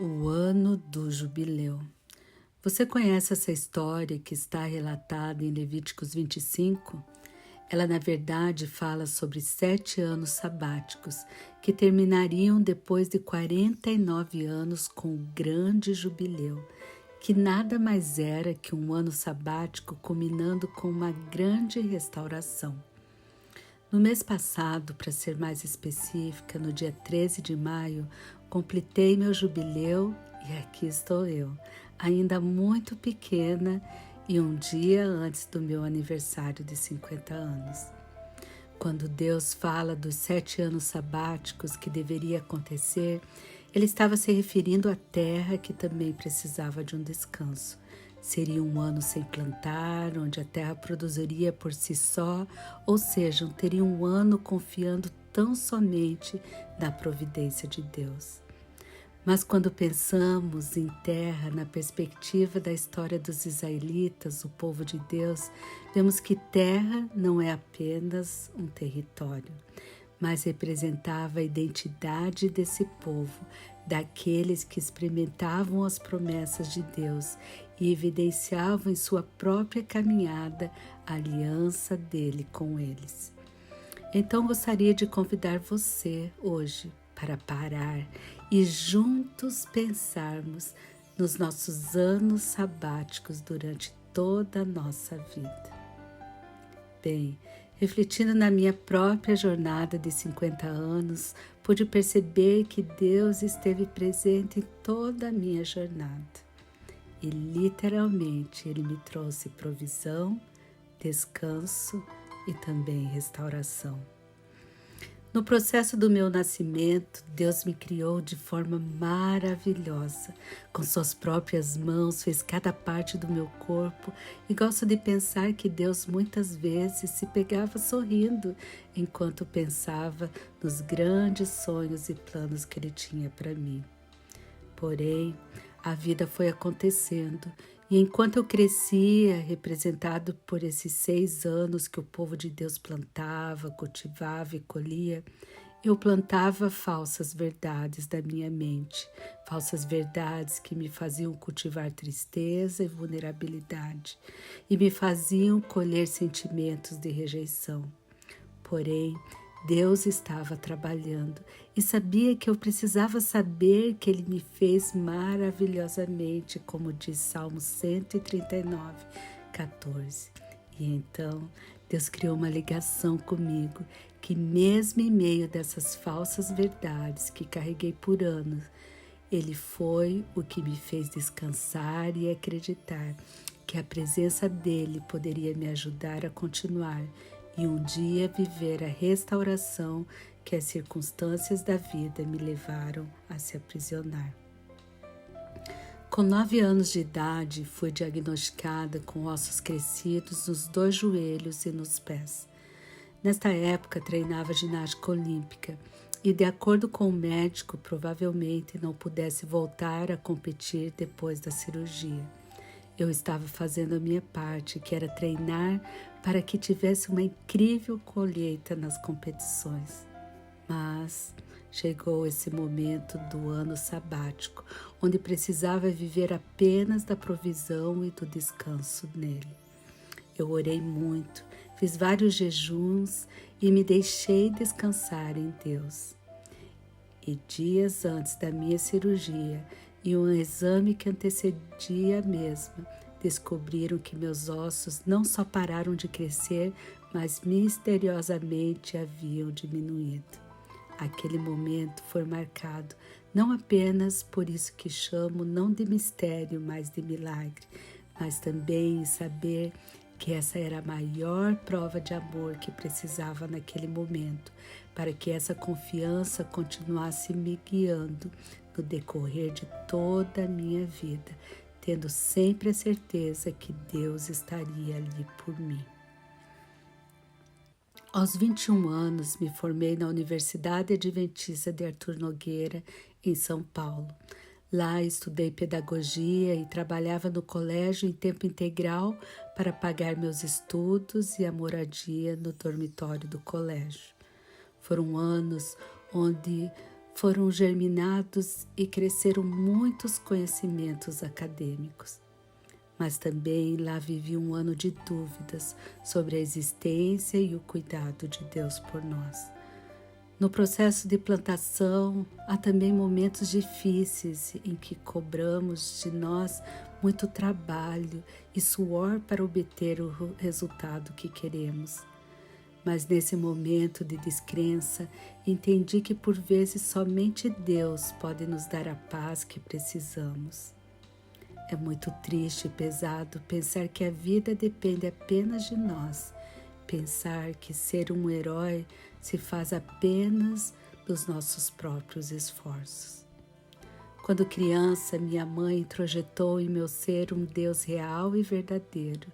O ano do jubileu. Você conhece essa história que está relatada em Levíticos 25? Ela, na verdade, fala sobre 7 anos sabáticos que terminariam depois de 49 anos com o grande jubileu, que nada mais era que um ano sabático culminando com uma grande restauração. No mês passado, para ser mais específica, no dia 13 de maio, completei meu jubileu e aqui estou eu, ainda muito pequena e um dia antes do meu aniversário de 50 anos. Quando Deus fala dos 7 anos sabáticos que deveria acontecer, Ele estava se referindo à terra que também precisava de um descanso. Seria um ano sem plantar, onde a terra produziria por si só, ou seja, teria um ano confiando tão somente na providência de Deus. Mas quando pensamos em terra na perspectiva da história dos israelitas, o povo de Deus, vemos que terra não é apenas um território, mas representava a identidade desse povo, daqueles que experimentavam as promessas de Deus e evidenciavam em sua própria caminhada a aliança dele com eles. Então gostaria de convidar você hoje para parar e juntos pensarmos nos nossos anos sabáticos durante toda a nossa vida. Bem, refletindo na minha própria jornada de 50 anos, pude perceber que Deus esteve presente em toda a minha jornada. E literalmente Ele me trouxe provisão, descanso e também restauração. No processo do meu nascimento, Deus me criou de forma maravilhosa. Com suas próprias mãos fez cada parte do meu corpo e gosto de pensar que Deus muitas vezes se pegava sorrindo enquanto pensava nos grandes sonhos e planos que Ele tinha para mim. Porém, a vida foi acontecendo e enquanto eu crescia, representado por esses 6 anos que o povo de Deus plantava, cultivava e colhia, eu plantava falsas verdades da minha mente, falsas verdades que me faziam cultivar tristeza e vulnerabilidade e me faziam colher sentimentos de rejeição. Porém, Deus estava trabalhando e sabia que eu precisava saber que Ele me fez maravilhosamente, como diz Salmo 139, 14. E então, Deus criou uma ligação comigo, que mesmo em meio dessas falsas verdades que carreguei por anos, Ele foi o que me fez descansar e acreditar que a presença dEle poderia me ajudar a continuar e um dia viver a restauração que as circunstâncias da vida me levaram a se aprisionar. Com 9 anos de idade, fui diagnosticada com ossos crescidos nos 2 joelhos e nos pés. Nesta época, treinava ginástica olímpica e, de acordo com o médico, provavelmente não pudesse voltar a competir depois da cirurgia. Eu estava fazendo a minha parte, que era treinar para que tivesse uma incrível colheita nas competições. Mas chegou esse momento do ano sabático, onde precisava viver apenas da provisão e do descanso nele. Eu orei muito, fiz vários jejuns e me deixei descansar em Deus. E dias antes da minha cirurgia e um exame que antecedia a mesma, descobriram que meus ossos não só pararam de crescer, mas misteriosamente haviam diminuído. Aquele momento foi marcado não apenas por isso que chamo não de mistério, mas de milagre, mas também em saber que essa era a maior prova de amor que precisava naquele momento, para que essa confiança continuasse me guiando no decorrer de toda a minha vida, tendo sempre a certeza que Deus estaria ali por mim. Aos 21 anos, me formei na Universidade Adventista de Arthur Nogueira, em São Paulo. Lá estudei pedagogia e trabalhava no colégio em tempo integral para pagar meus estudos e a moradia no dormitório do colégio. Foram anos onde foram germinados e cresceram muitos conhecimentos acadêmicos. Mas também lá vivi um ano de dúvidas sobre a existência e o cuidado de Deus por nós. No processo de plantação, há também momentos difíceis em que cobramos de nós muito trabalho e suor para obter o resultado que queremos. Mas nesse momento de descrença, entendi que por vezes somente Deus pode nos dar a paz que precisamos. É muito triste e pesado pensar que a vida depende apenas de nós, pensar que ser um herói se faz apenas dos nossos próprios esforços. Quando criança, minha mãe introjetou em meu ser um Deus real e verdadeiro,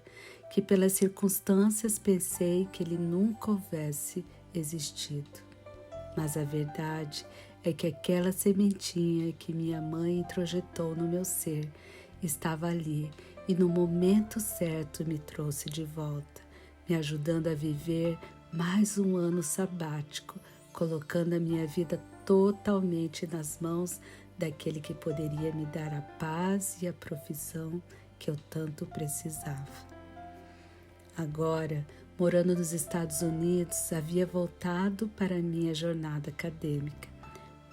que pelas circunstâncias pensei que ele nunca houvesse existido. Mas a verdade é que aquela sementinha que minha mãe introjetou no meu ser estava ali e no momento certo me trouxe de volta, me ajudando a viver mais um ano sabático, colocando a minha vida totalmente nas mãos daquele que poderia me dar a paz e a profissão que eu tanto precisava. Agora, morando nos Estados Unidos, havia voltado para a minha jornada acadêmica,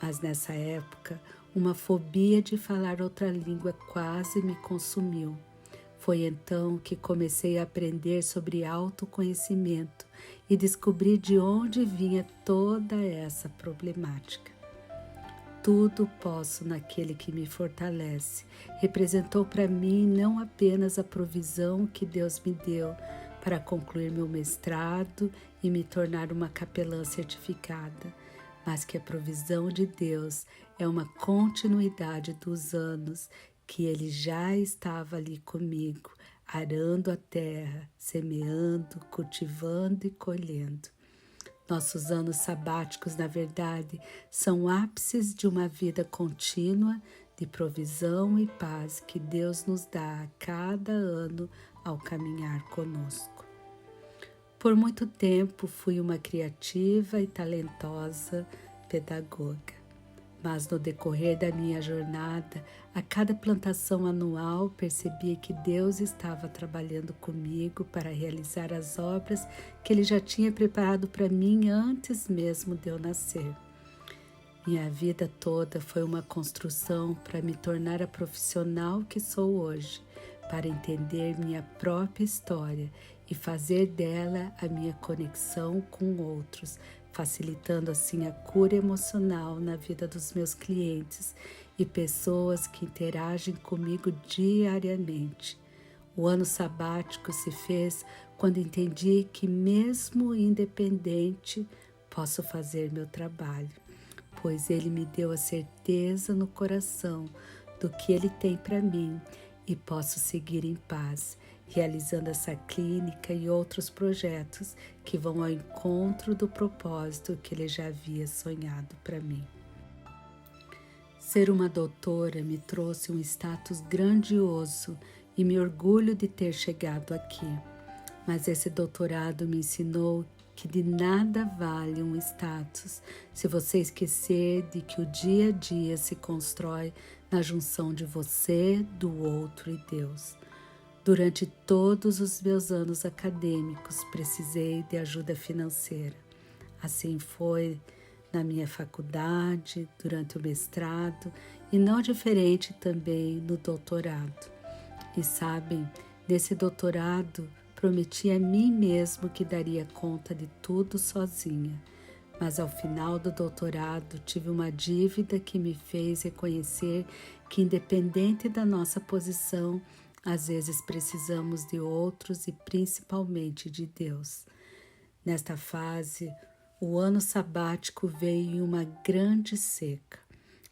mas nessa época, uma fobia de falar outra língua quase me consumiu. Foi então que comecei a aprender sobre autoconhecimento e descobri de onde vinha toda essa problemática. Tudo posso naquele que me fortalece representou para mim não apenas a provisão que Deus me deu para concluir meu mestrado e me tornar uma capelã certificada, mas que a provisão de Deus é uma continuidade dos anos que Ele já estava ali comigo, arando a terra, semeando, cultivando e colhendo. Nossos anos sabáticos, na verdade, são ápices de uma vida contínua de provisão e paz que Deus nos dá a cada ano ao caminhar conosco. Por muito tempo fui uma criativa e talentosa pedagoga. Mas no decorrer da minha jornada, a cada plantação anual percebia que Deus estava trabalhando comigo para realizar as obras que Ele já tinha preparado para mim antes mesmo de eu nascer. Minha vida toda foi uma construção para me tornar a profissional que sou hoje, para entender minha própria história e fazer dela a minha conexão com outros, facilitando assim a cura emocional na vida dos meus clientes e pessoas que interagem comigo diariamente. O ano sabático se fez quando entendi que, mesmo independente, posso fazer meu trabalho, pois Ele me deu a certeza no coração do que Ele tem para mim e posso seguir em paz, realizando essa clínica e outros projetos que vão ao encontro do propósito que Ele já havia sonhado para mim. Ser uma doutora me trouxe um status grandioso e me orgulho de ter chegado aqui. Mas esse doutorado me ensinou que de nada vale um status se você esquecer de que o dia a dia se constrói na junção de você, do outro e Deus. Durante todos os meus anos acadêmicos, precisei de ajuda financeira. Assim foi na minha faculdade, durante o mestrado e não diferente também no doutorado. E sabem, nesse doutorado, prometi a mim mesmo que daria conta de tudo sozinha. Mas ao final do doutorado tive uma dívida que me fez reconhecer que, independente da nossa posição, às vezes precisamos de outros e principalmente de Deus. Nesta fase, o ano sabático veio em uma grande seca,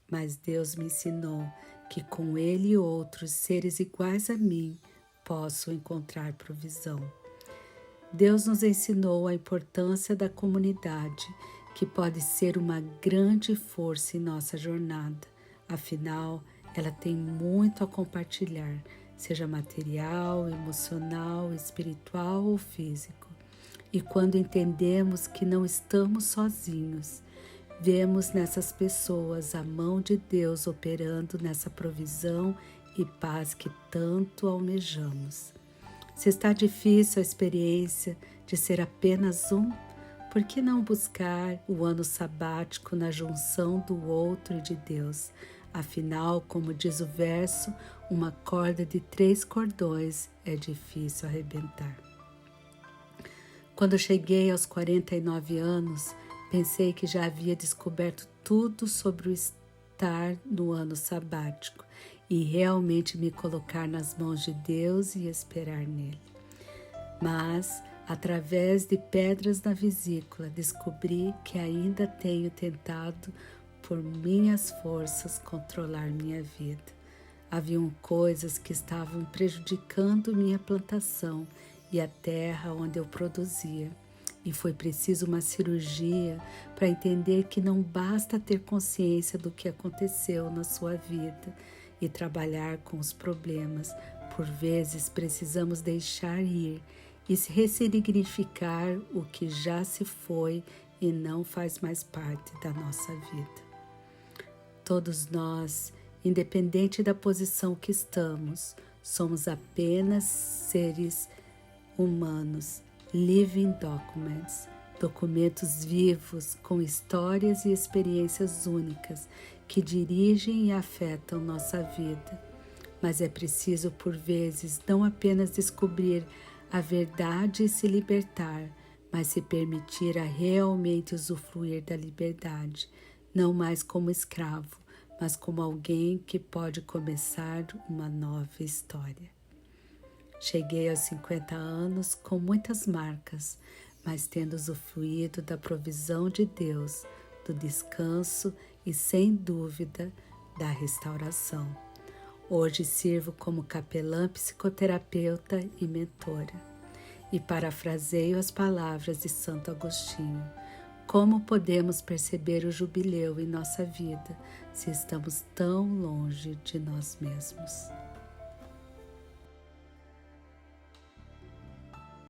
mas Deus me ensinou que com Ele e outros seres iguais a mim posso encontrar provisão. Deus nos ensinou a importância da comunidade, que pode ser uma grande força em nossa jornada. Afinal, ela tem muito a compartilhar, seja material, emocional, espiritual ou físico. E quando entendemos que não estamos sozinhos, Vemos nessas pessoas a mão de Deus operando nessa provisão e paz que tanto almejamos. Se está difícil a experiência de ser apenas um, por que não buscar o ano sabático na junção do outro e de Deus? Afinal, como diz o verso, uma corda de 3 cordões é difícil arrebentar. Quando cheguei aos 49 anos, pensei que já havia descoberto tudo sobre o estar no ano sabático e realmente me colocar nas mãos de Deus e esperar nele. Mas, através de pedras na vesícula, descobri que ainda tenho tentado, por minhas forças, controlar minha vida. Haviam coisas que estavam prejudicando minha plantação e a terra onde eu produzia. E foi preciso uma cirurgia para entender que não basta ter consciência do que aconteceu na sua vida e trabalhar com os problemas. Por vezes precisamos deixar ir e ressignificar o que já se foi e não faz mais parte da nossa vida. Todos nós, independente da posição que estamos, somos apenas seres humanos, living documents, documentos vivos com histórias e experiências únicas que dirigem e afetam nossa vida. Mas é preciso, por vezes, não apenas descobrir a verdade e se libertar, mas se permitir a realmente usufruir da liberdade, não mais como escravo, mas como alguém que pode começar uma nova história. Cheguei aos 50 anos com muitas marcas, mas tendo usufruído da provisão de Deus, do descanso e, sem dúvida, da restauração. Hoje sirvo como capelã, psicoterapeuta e mentora. E parafraseio as palavras de Santo Agostinho: como podemos perceber o jubileu em nossa vida se estamos tão longe de nós mesmos?